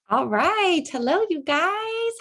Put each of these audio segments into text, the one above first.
All right. Hello, you guys.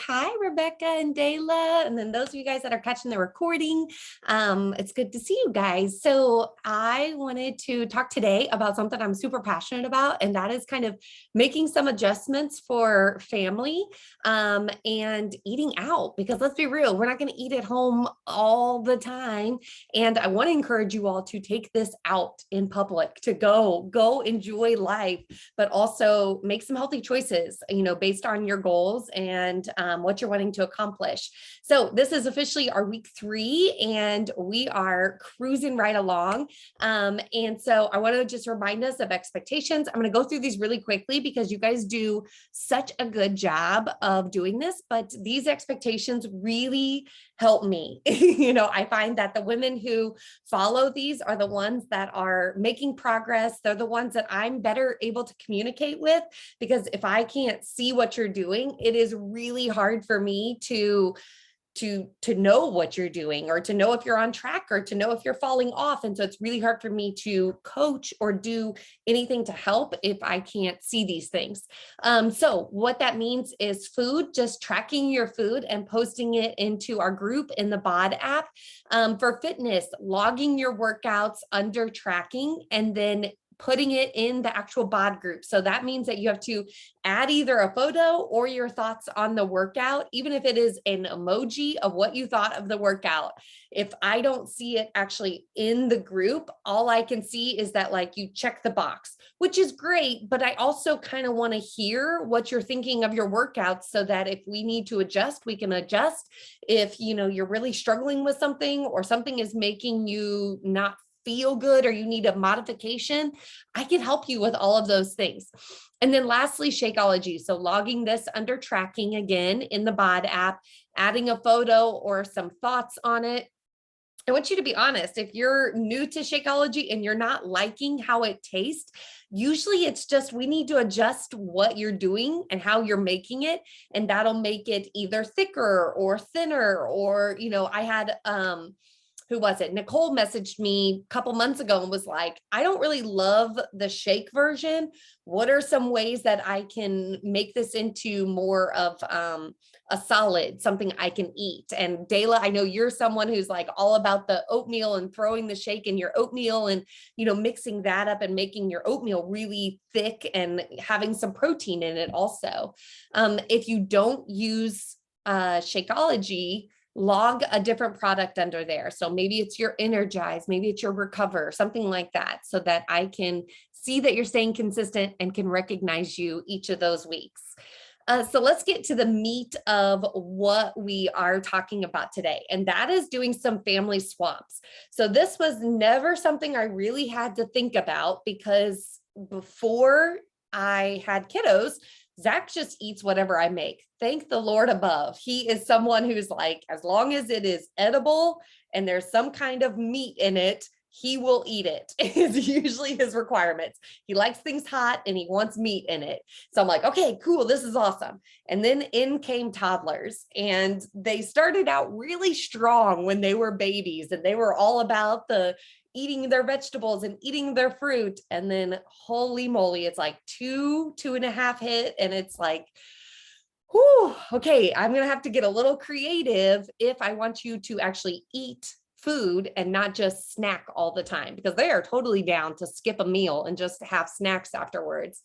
Hi, Rebecca and Dayla. And then those of you guys that are catching the recording, it's good to see you guys. So, I wanted to talk today about something I'm super passionate about, and that is kind of making some adjustments for family and eating out. Because let's be real, we're not going to eat at home all the time. And I want to encourage you all to take this out in public, to go enjoy life, but also make some healthy choices, based on your goals and what you're wanting to accomplish. So this is officially our week 3, and we are cruising right along. And so I want to just remind us of expectations. I'm going to go through these really quickly because you guys do such a good job of doing this, but these expectations really help me. I find that the women who follow these are the ones that are making progress. They're the ones that I'm better able to communicate with, because if I can't see what you're doing, it is really hard for me to know what you're doing, or to know if you're on track, or to know if you're falling off. And so it's really hard for me to coach or do anything to help if I can't see these things. So what that means is food, just tracking your food and posting it into our group in the bod app. For fitness, logging your workouts under tracking and then putting it in the actual bod group. So that means that you have to add either a photo or your thoughts on the workout, even if it is an emoji of what you thought of the workout. If I don't see it actually in the group, all I can see is that like you check the box, which is great, but I also kind of want to hear what you're thinking of your workouts, so that if we need to adjust, we can adjust. If you're really struggling with something, or something is making you not feel good, or you need a modification, I can help you with all of those things. And then lastly, Shakeology. So logging this under tracking again in the bod app, adding a photo or some thoughts on it. I want you to be honest. If you're new to Shakeology and you're not liking how it tastes, usually it's just we need to adjust what you're doing and how you're making it. And that'll make it either thicker or thinner. Or, I had who was it? Nicole messaged me a couple months ago and was like, I don't really love the shake version. What are some ways that I can make this into more of a solid, something I can eat? And Dayla, I know you're someone who's like all about the oatmeal and throwing the shake in your oatmeal, and, mixing that up and making your oatmeal really thick and having some protein in it also. If you don't use Shakeology, log a different product under there. So maybe it's your Energize, maybe it's your Recover, something like that, so that I can see that you're staying consistent and can recognize you each of those weeks. So let's get to the meat of what we are talking about today, and that is doing some family swaps. So this was never something I really had to think about, because before I had kiddos, Zach just eats whatever I make. Thank the Lord above. He is someone who's like, as long as it is edible and there's some kind of meat in it, he will eat it. Is usually his requirements. He likes things hot and he wants meat in it. So I'm like, okay, cool, this is awesome. And then in came toddlers, and they started out really strong when they were babies, and they were all about the eating their vegetables and eating their fruit. And then holy moly, it's like 2.5 hit. And it's like, whew, okay, I'm going to have to get a little creative if I want you to actually eat food and not just snack all the time, because they are totally down to skip a meal and just have snacks afterwards.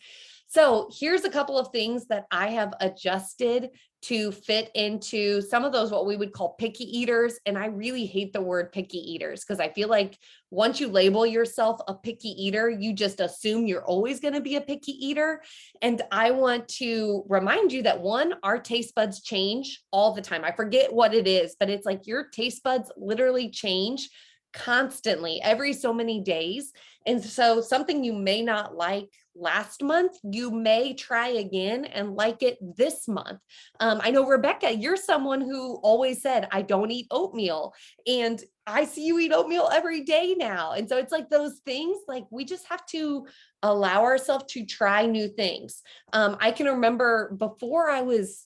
So here's a couple of things that I have adjusted to fit into some of those, what we would call picky eaters. And I really hate the word picky eaters, because I feel like once you label yourself a picky eater, you just assume you're always going to be a picky eater. And I want to remind you that, one, our taste buds change all the time. I forget what it is, but it's like your taste buds literally change constantly every so many days. And so something you may not like last month, you may try again and like it this month. I know, Rebecca, you're someone who always said, I don't eat oatmeal. And I see you eat oatmeal every day now. And so it's like those things, like we just have to allow ourselves to try new things. I can remember before I was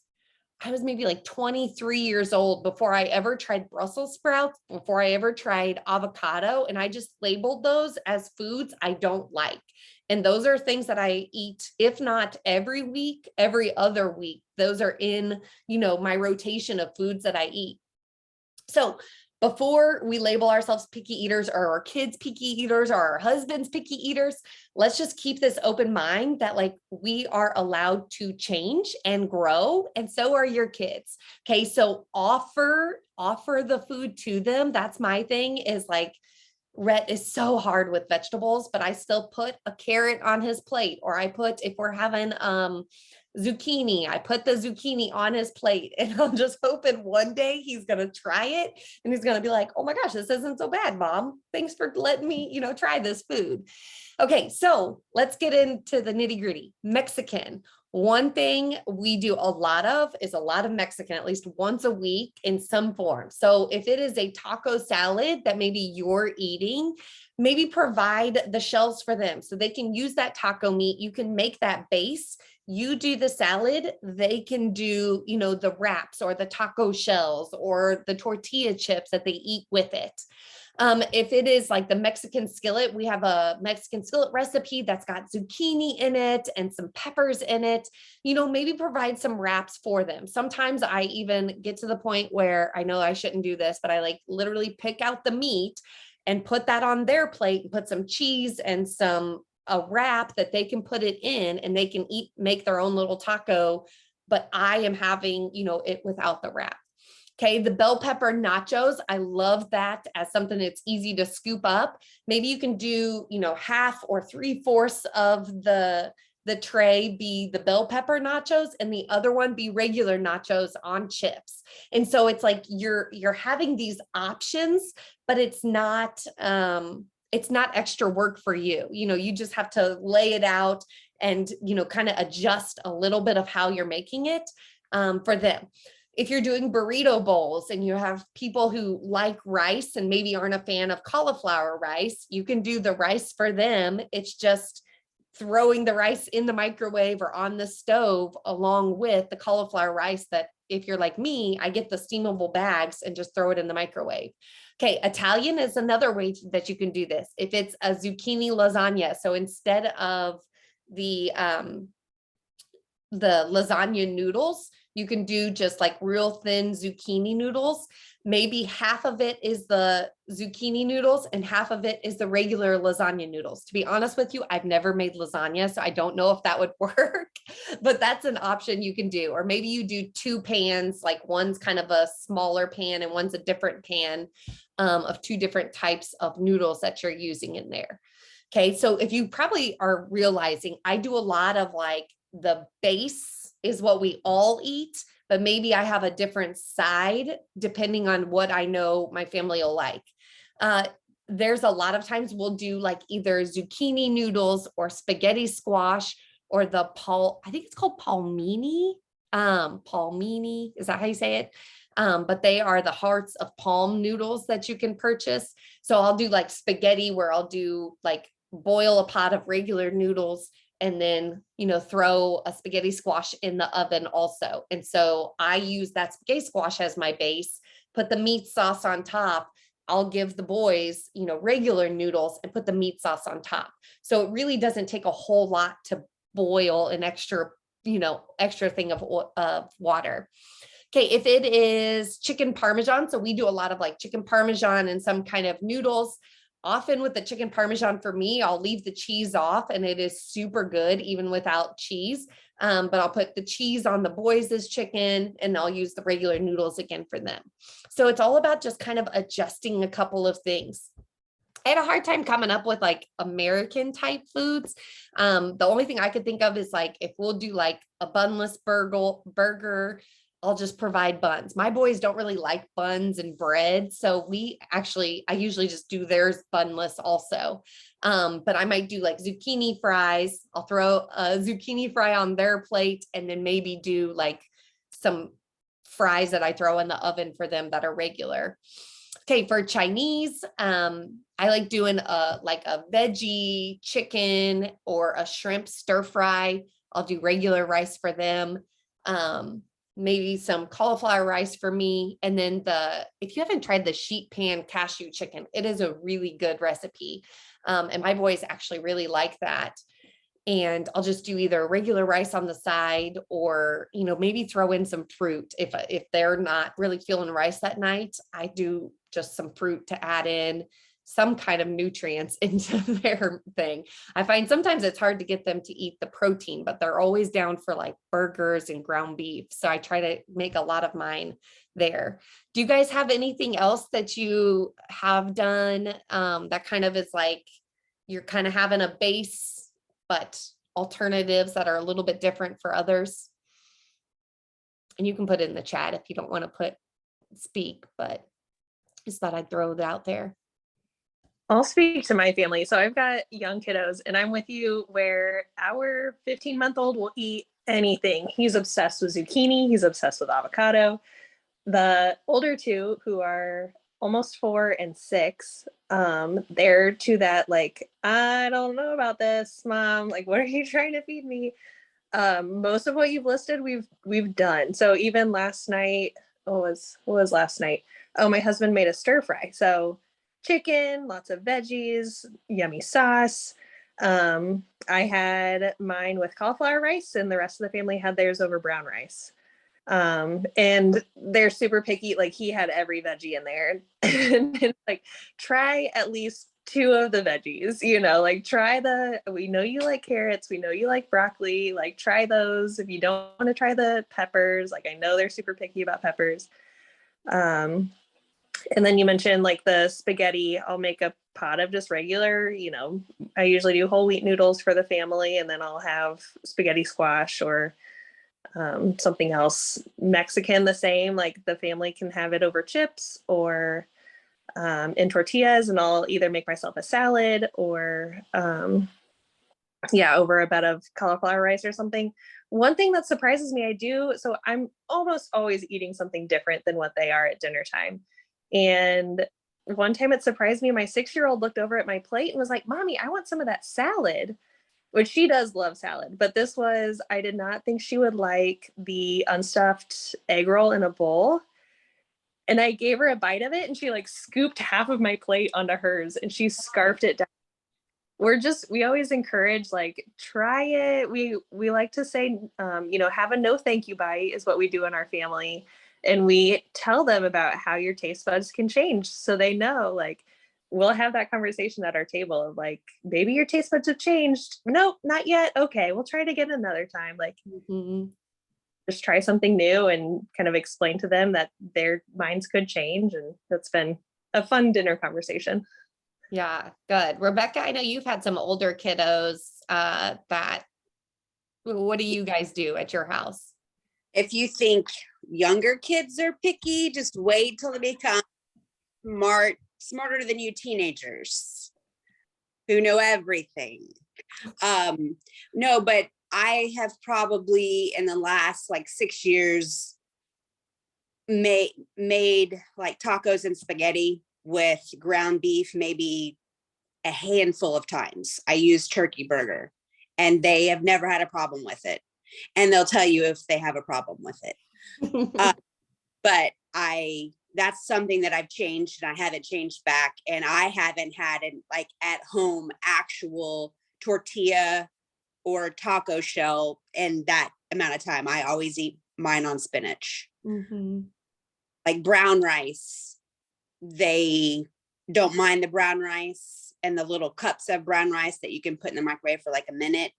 maybe like 23 years old before I ever tried Brussels sprouts, before I ever tried avocado. And I just labeled those as foods I don't like. And those are things that I eat, if not every week, every other week. Those are in, my rotation of foods that I eat. So before we label ourselves picky eaters, or our kids picky eaters, or our husbands picky eaters, let's just keep this open mind that like we are allowed to change and grow, and so are your kids. Okay, so offer the food to them. That's my thing, is like Rhett is so hard with vegetables, but I still put a carrot on his plate, or I put, if we're having zucchini, I put the zucchini on his plate, and I'm just hoping one day he's going to try it and he's going to be like, oh my gosh, this isn't so bad, Mom. Thanks for letting me, try this food. Okay, so let's get into the nitty gritty. Mexican. One thing we do a lot of is a lot of Mexican, at least once a week in some form. So if it is a taco salad that maybe you're eating, maybe provide the shells for them so they can use that taco meat. You can make that base. You do the salad, they can do, the wraps or the taco shells or the tortilla chips that they eat with it. If it is like the Mexican skillet, we have a Mexican skillet recipe that's got zucchini in it and some peppers in it, maybe provide some wraps for them. Sometimes I even get to the point where I know I shouldn't do this, but I like literally pick out the meat and put that on their plate and put some cheese and a wrap that they can put it in, and they can make their own little taco, but I am having, it without the wrap. Okay, the bell pepper nachos, I love that as something that's easy to scoop up. Maybe you can do, half or 3/4 of the tray be the bell pepper nachos, and the other one be regular nachos on chips. And so it's like you're having these options, but it's not extra work for you. You just have to lay it out and, kind of adjust a little bit of how you're making it for them. If you're doing burrito bowls and you have people who like rice and maybe aren't a fan of cauliflower rice, you can do the rice for them. It's just throwing the rice in the microwave or on the stove along with the cauliflower rice that, if you're like me, I get the steamable bags and just throw it in the microwave. Okay, Italian is another way that you can do this. If it's a zucchini lasagna, so instead of the lasagna noodles, you can do just like real thin zucchini noodles. Maybe half of it is the zucchini noodles and half of it is the regular lasagna noodles. To be honest with you, I've never made lasagna, so I don't know if that would work, but that's an option you can do. Or maybe you do 2 pans, like one's kind of a smaller pan and one's a different pan of 2 different types of noodles that you're using in there. Okay, so if you probably are realizing, I do a lot of like the base is what we all eat, but maybe I have a different side depending on what I know my family will like. There's a lot of times we'll do like either zucchini noodles or spaghetti squash or I think it's called palmini. Palmini, is that how you say it? But they are the hearts of palm noodles that you can purchase. So I'll do like spaghetti, where I'll do like boil a pot of regular noodles and then, throw a spaghetti squash in the oven also. And so I use that spaghetti squash as my base, put the meat sauce on top. I'll give the boys, regular noodles and put the meat sauce on top. So it really doesn't take a whole lot to boil an extra thing of water. Okay, if it is chicken Parmesan, so we do a lot of like chicken Parmesan and some kind of noodles. Often with the chicken Parmesan, for me, I'll leave the cheese off and it is super good even without cheese. But I'll put the cheese on the boys' chicken and I'll use the regular noodles again for them. So it's all about just kind of adjusting a couple of things. I had a hard time coming up with like American type foods. The only thing I could think of is like, if we'll do like a bunless burger, I'll just provide buns. My boys don't really like buns and bread. So I usually just do theirs bunless also. But I might do like zucchini fries. I'll throw a zucchini fry on their plate and then maybe do like some fries that I throw in the oven for them that are regular. Okay, for Chinese, I like doing a veggie chicken or a shrimp stir fry. I'll do regular rice for them. Maybe some cauliflower rice for me. And then if you haven't tried the sheet pan cashew chicken, it is a really good recipe. And my boys actually really like that. and I'll just do either regular rice on the side or, maybe throw in some fruit. If they're not really feeling rice that night, I do just some fruit to add in some kind of nutrients into their thing. I find sometimes it's hard to get them to eat the protein, but they're always down for like burgers and ground beef. So I try to make a lot of mine there. Do you guys have anything else that you have done that kind of is like you're kind of having a base, but alternatives that are a little bit different for others? And you can put it in the chat if you don't want to speak, but just thought I'd throw it out there. I'll speak to my family. So I've got young kiddos, and I'm with you where our 15-month-old will eat anything. He's obsessed with zucchini. He's obsessed with avocado. The older two, who are almost 4 and 6, they're to that, like, I don't know about this, Mom. Like, what are you trying to feed me? Most of what you've listed, we've done. So even last night, what was last night? Oh, my husband made a stir fry. So chicken, lots of veggies, yummy sauce. I had mine with cauliflower rice, and the rest of the family had theirs over brown rice. And they're super picky. Like, he had every veggie in there. And it's like, try at least 2 of the veggies, like we know you like carrots, we know you like broccoli, like try those. If you don't want to try the peppers, like I know they're super picky about peppers. And then you mentioned like the spaghetti. I'll make a pot of just regular, I usually do whole wheat noodles for the family, and then I'll have spaghetti squash or something else. Mexican, the same, like the family can have it over chips or in tortillas, and I'll either make myself a salad or over a bed of cauliflower rice or something. One thing that surprises me, so I'm almost always eating something different than what they are at dinner time. And one time it surprised me, my 6-year-old looked over at my plate and was like, Mommy, I want some of that salad, which she does love salad. But I did not think she would like the unstuffed egg roll in a bowl. And I gave her a bite of it, and she like scooped half of my plate onto hers, and she scarfed it down. We always encourage, like, try it. We like to say, have a no thank you bite is what we do in our family. And we tell them about how your taste buds can change. So they know, like, we'll have that conversation at our table of like, maybe your taste buds have changed. Nope, not yet. Okay, we'll try it again another time. Like, just try something new and kind of explain to them that their minds could change. And that's been a fun dinner conversation. Yeah, good. Rebecca, I know you've had some older kiddos what do you guys do at your house? If you think younger kids are picky, just wait till they become smarter than you teenagers who know everything. No, but I have probably in the last like 6 years made like tacos and spaghetti with ground beef, maybe a handful of times. I use turkey burger, and they have never had a problem with it. And they'll tell you if they have a problem with it. But that's something that I've changed, and I haven't changed back. And I haven't had an like at home actual tortilla or taco shell in that amount of time. I always eat mine on spinach. Like brown rice, they don't mind the brown rice, and the little cups of brown rice that you can put in the microwave for like a minute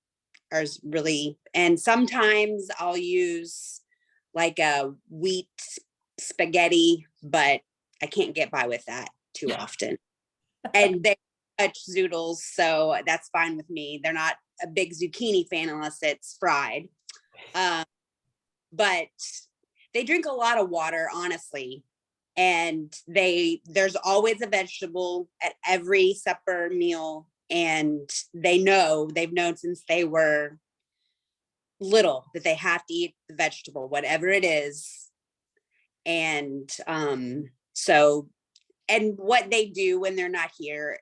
are really. And sometimes I'll use like a wheat spaghetti, but I can't get by with that too often. And they touch zoodles, so that's fine with me. They're not a big zucchini fan unless it's fried. But they drink a lot of water, honestly. And there's always a vegetable at every supper meal. And they've known since they were little that they have to eat the vegetable, whatever it is. And and what they do when they're not here,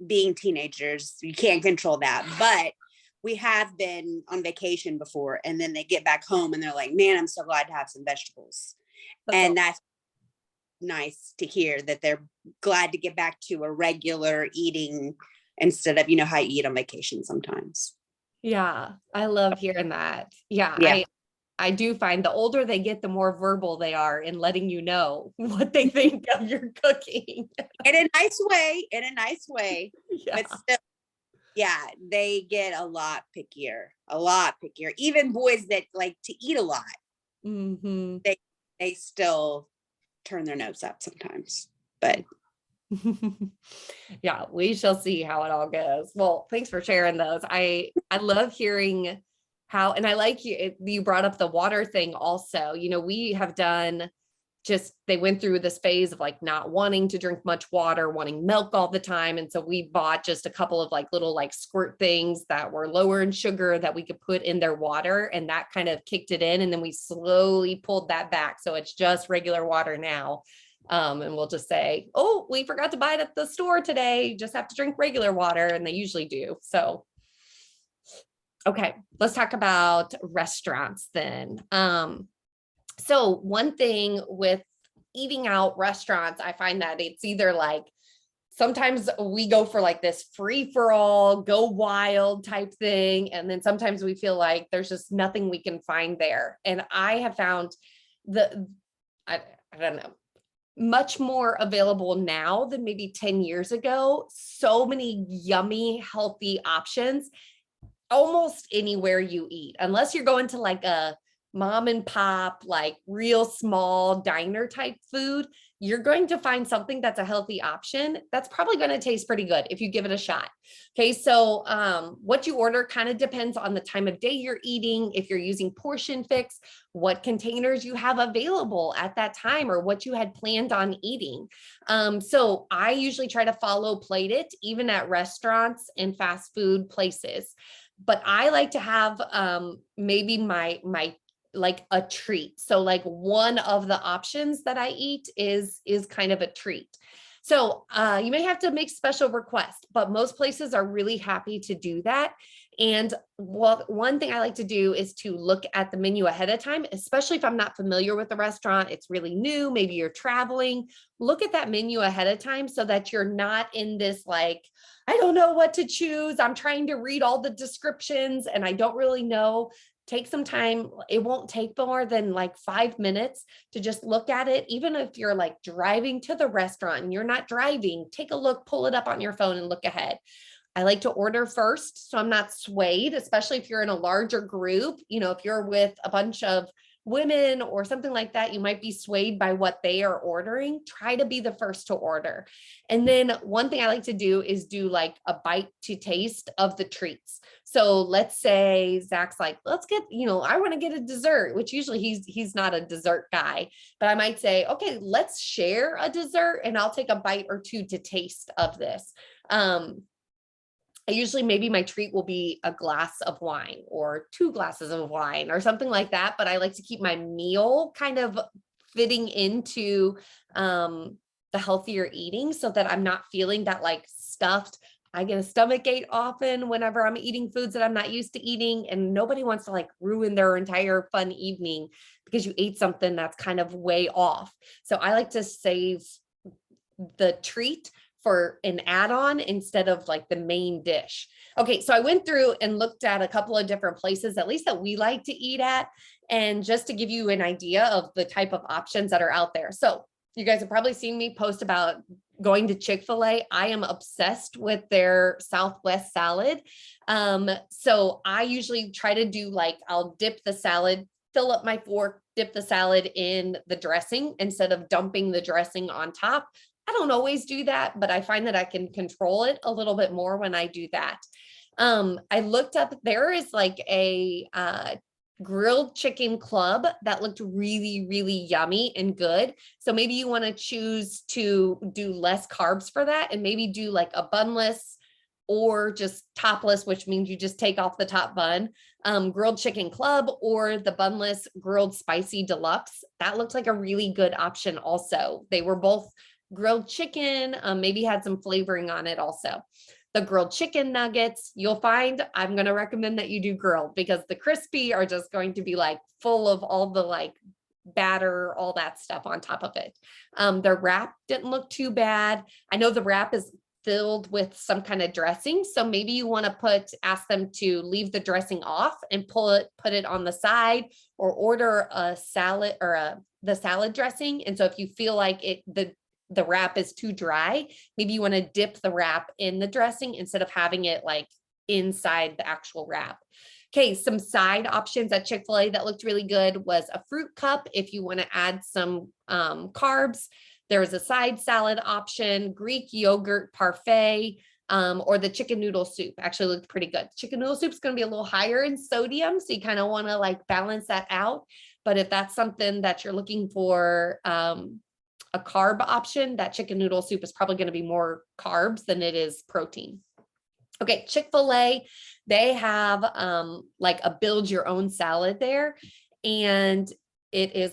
being teenagers, you can't control that. But we have been on vacation before, and then they get back home and they're like, man, I'm so glad to have some vegetables. That's nice to hear, that they're glad to get back to a regular eating instead of, how you eat on vacation sometimes. Yeah, I love hearing that. Yeah, Yeah. I do find the older they get, the more verbal they are in letting you know what they think of your cooking. In a nice way, in a nice way. Yeah. But still, yeah, they get a lot pickier, a lot pickier. Even boys that like to eat a lot, Hmm. they they still turn their nose up sometimes. But Yeah, we shall see how it all goes. Well, thanks for sharing those. I love hearing how, and I like you brought up the water thing also. We have done just they went through this phase of like not wanting to drink much water, wanting milk all the time. And so we bought just a couple of like little like squirt things that were lower in sugar that we could put in their water. And that kind of kicked it in. And then we slowly pulled that back. So it's just regular water now. And we'll just say, oh, we forgot to buy it at the store today. You just have to drink regular water. And they usually do. So, okay, let's talk about restaurants then. So one thing with eating out restaurants, I find that it's either like sometimes we go for like this free for all, go wild type thing. And then sometimes we feel like there's just nothing we can find there. And I have found the, I don't know, much more available now than maybe 10 years ago. So many yummy, healthy options almost anywhere you eat, unless you're going to like a mom and pop, like real small diner type food, you're going to find something that's a healthy option that's probably going to taste pretty good if you give it a shot. Okay, so what you order kind of depends on the time of day you're eating, if you're using portion fix, what containers you have available at that time, or what you had planned on eating. So I usually try to follow Plate It, even at restaurants and fast food places. But I like to have maybe my like a treat. So like one of the options that I eat is kind of a treat. So you may have to make special requests, but most places are really happy to do that. And one thing I like to do is to look at the menu ahead of time, especially if I'm not familiar with the restaurant, it's really new, maybe you're traveling, look at that menu ahead of time so that you're not in this like, I don't know what to choose. I'm trying to read all the descriptions and I don't really know. Take some time. It won't take more than like 5 minutes to just look at it. Even if you're like driving to the restaurant and you're not driving, take a look, pull it up on your phone and look ahead. I like to order first so I'm not swayed, especially if you're in a larger group. If you're with a bunch of women or something like that, you might be swayed by what they are ordering. Try to be the first to order. And then one thing I like to do is do like a bite to taste of the treats. So let's say Zach's like, let's get, I want to get a dessert, which usually he's not a dessert guy, but I might say, okay, let's share a dessert and I'll take a bite or two to taste of this. I usually maybe my treat will be a glass of wine or 2 glasses of wine or something like that. But I like to keep my meal kind of fitting into the healthier eating so that I'm not feeling that like stuffed. I get a stomach ache often whenever I'm eating foods that I'm not used to eating, and nobody wants to like ruin their entire fun evening because you ate something that's kind of way off. So I like to save the treat for an add-on instead of like the main dish. Okay, so I went through and looked at a couple of different places, at least that we like to eat at, and just to give you an idea of the type of options that are out there. So you guys have probably seen me post about going to Chick-fil-A. I am obsessed with their Southwest salad. So I usually try to do like, I'll dip the salad, fill up my fork, dip the salad in the dressing instead of dumping the dressing on top. I don't always do that, but I find that I can control it a little bit more when I do that. I looked up, there is like a grilled chicken club that looked really, really yummy and good. So maybe you want to choose to do less carbs for that and maybe do like a bunless or just topless, which means you just take off the top bun, grilled chicken club or the bunless grilled spicy deluxe. That looks like a really good option also. They were both grilled chicken, maybe had some flavoring on it also. The grilled chicken nuggets, you'll find I'm going to recommend that you do grilled because the crispy are just going to be like full of all the like batter, all that stuff on top of it. The wrap didn't look too bad. I know the wrap is filled with some kind of dressing. So maybe you want to ask them to leave the dressing off and put it on the side, or order a salad or the salad dressing. And so if you feel like the wrap is too dry, maybe you want to dip the wrap in the dressing instead of having it like inside the actual wrap. Okay, some side options at Chick-fil-A that looked really good was a fruit cup if you want to add some carbs. There was a side salad option, Greek yogurt parfait, or the chicken noodle soup actually looked pretty good. Chicken noodle soup is going to be a little higher in sodium, so you kind of want to like balance that out. But if that's something that you're looking for, a carb option, that chicken noodle soup is probably going to be more carbs than it is protein. Okay, Chick-fil-A, they have like a build your own salad there, and they're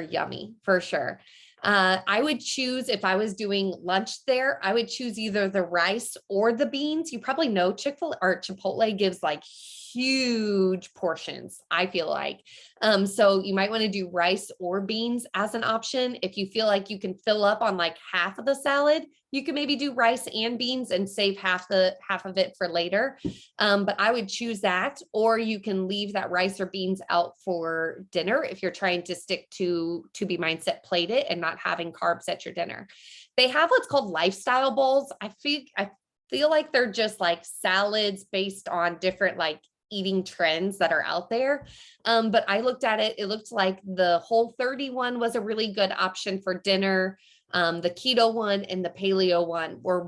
yummy for sure. I would choose, if I was doing lunch there, I would choose either the rice or the beans. You probably know Chick-fil-A or Chipotle gives like huge portions, I feel like. So you might want to do rice or beans as an option. If you feel like you can fill up on like half of the salad, you can maybe do rice and beans and save half of it for later. But I would choose that, or you can leave that rice or beans out for dinner if you're trying to stick to be mindset plate it and not having carbs at your dinner. They have what's called lifestyle bowls. I feel like they're just like salads based on different like eating trends that are out there. But I looked at it, it looked like the Whole30 one was a really good option for dinner. The keto one and the paleo one were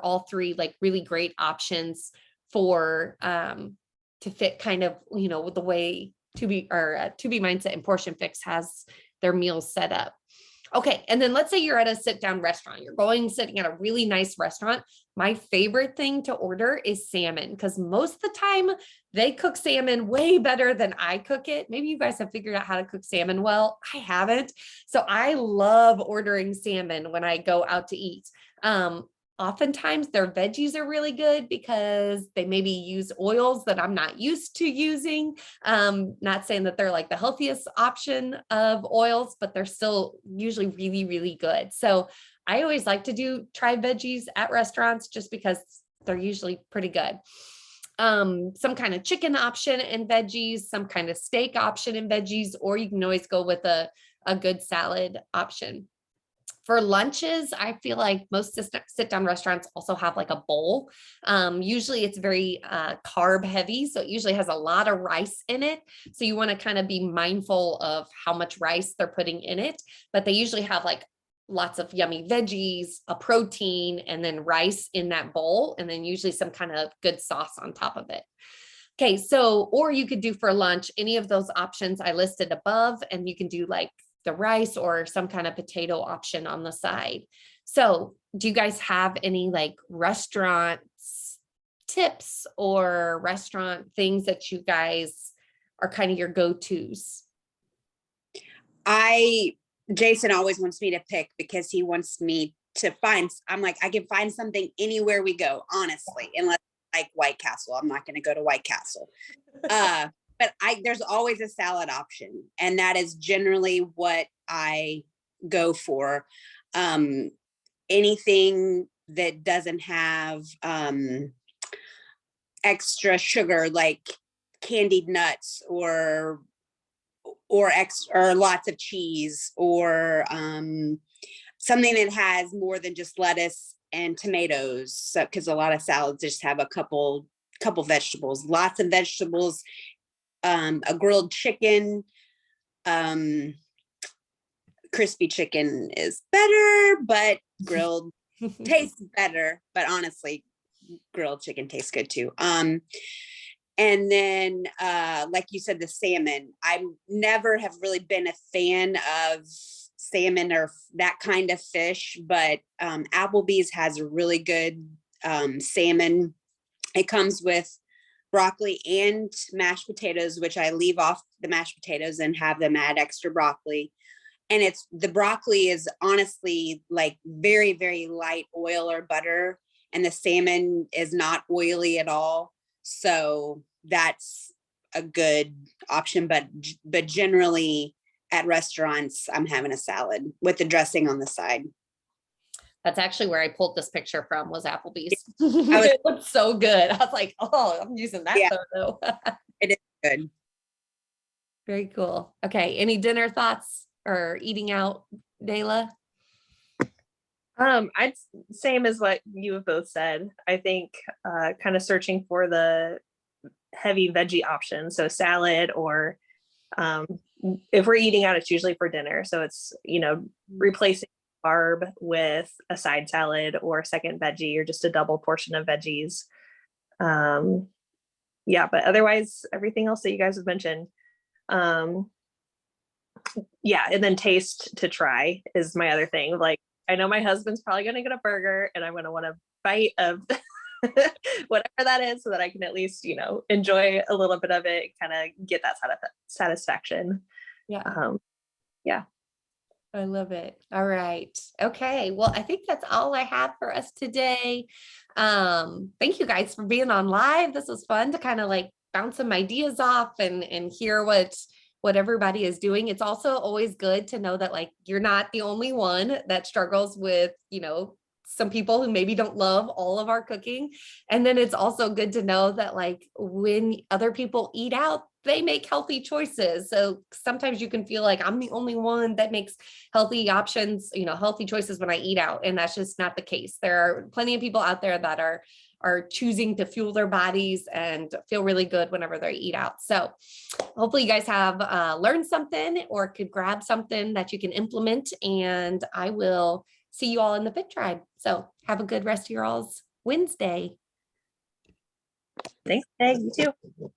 all three like really great options for to fit kind of, the way To Be Mindset and Portion Fix has their meals set up. Okay, and then let's say you're at a sit-down restaurant. You're sitting at a really nice restaurant. My favorite thing to order is salmon, because most of the time they cook salmon way better than I cook it. Maybe you guys have figured out how to cook salmon well. I haven't. So I love ordering salmon when I go out to eat. Oftentimes their veggies are really good because they maybe use oils that I'm not used to using. Not saying that they're like the healthiest option of oils, but they're still usually really, really good. So I always like to try veggies at restaurants just because they're usually pretty good. Some kind of chicken option and veggies, some kind of steak option and veggies, or you can always go with a good salad option. For lunches, I feel like most sit-down restaurants also have like a bowl. Usually it's very carb heavy, so it usually has a lot of rice in it. So you want to kind of be mindful of how much rice they're putting in it, but they usually have like lots of yummy veggies, a protein, and then rice in that bowl, and then usually some kind of good sauce on top of it. Okay, so, or you could do for lunch any of those options I listed above, and you can do like the rice or some kind of potato option on the side. So do you guys have any like restaurant tips or restaurant things that you guys are kind of your go-tos? Jason always wants me to pick because he wants me to I'm like, I can find something anywhere we go, honestly, unless like White Castle. I'm not going to go to White Castle. But there's always a salad option, and that is generally what I go for. Anything that doesn't have extra sugar, like candied nuts or lots of cheese, or something that has more than just lettuce and tomatoes. So, because a lot of salads just have a couple vegetables, lots of vegetables. A grilled chicken, crispy chicken is better, but grilled tastes better. But honestly, grilled chicken tastes good too. And then, like you said, the salmon. I never have really been a fan of salmon or that kind of fish, but Applebee's has a really good salmon. It comes with broccoli and mashed potatoes, which I leave off the mashed potatoes and have them add extra broccoli. And the broccoli is honestly like very, very light oil or butter, and the salmon is not oily at all. So that's a good option. But generally at restaurants, I'm having a salad with the dressing on the side. That's actually where I pulled this picture from, was Applebee's. was- It looked so good. I was like, oh, I'm using that Yeah. photo. It is good. Very cool. Okay. Any dinner thoughts or eating out, Dayla? I'd same as what you have both said. I think kind of searching for the heavy veggie options, so salad, or if we're eating out, it's usually for dinner. So it's, replacing carb with a side salad or a second veggie or just a double portion of veggies. Yeah, but otherwise, everything else that you guys have mentioned. Yeah, and then taste to try is my other thing. Like, I know my husband's probably going to get a burger and I'm going to want a bite of whatever that is so that I can at least, enjoy a little bit of it, kind of get that satisfaction. Yeah. Yeah. I love it. All right. Okay. Well, I think that's all I have for us today. Thank you guys for being on live. This was fun to kind of like bounce some ideas off and hear what everybody is doing. It's also always good to know that like you're not the only one that struggles with, some people who maybe don't love all of our cooking. And then it's also good to know that like when other people eat out, they make healthy choices. So sometimes you can feel like I'm the only one that makes healthy options, healthy choices when I eat out. And that's just not the case. There are plenty of people out there that are choosing to fuel their bodies and feel really good whenever they eat out. So hopefully you guys have learned something or could grab something that you can implement. And I will see you all in the FitTribe. So have a good rest of your all's Wednesday. Thanks, Peg. You too.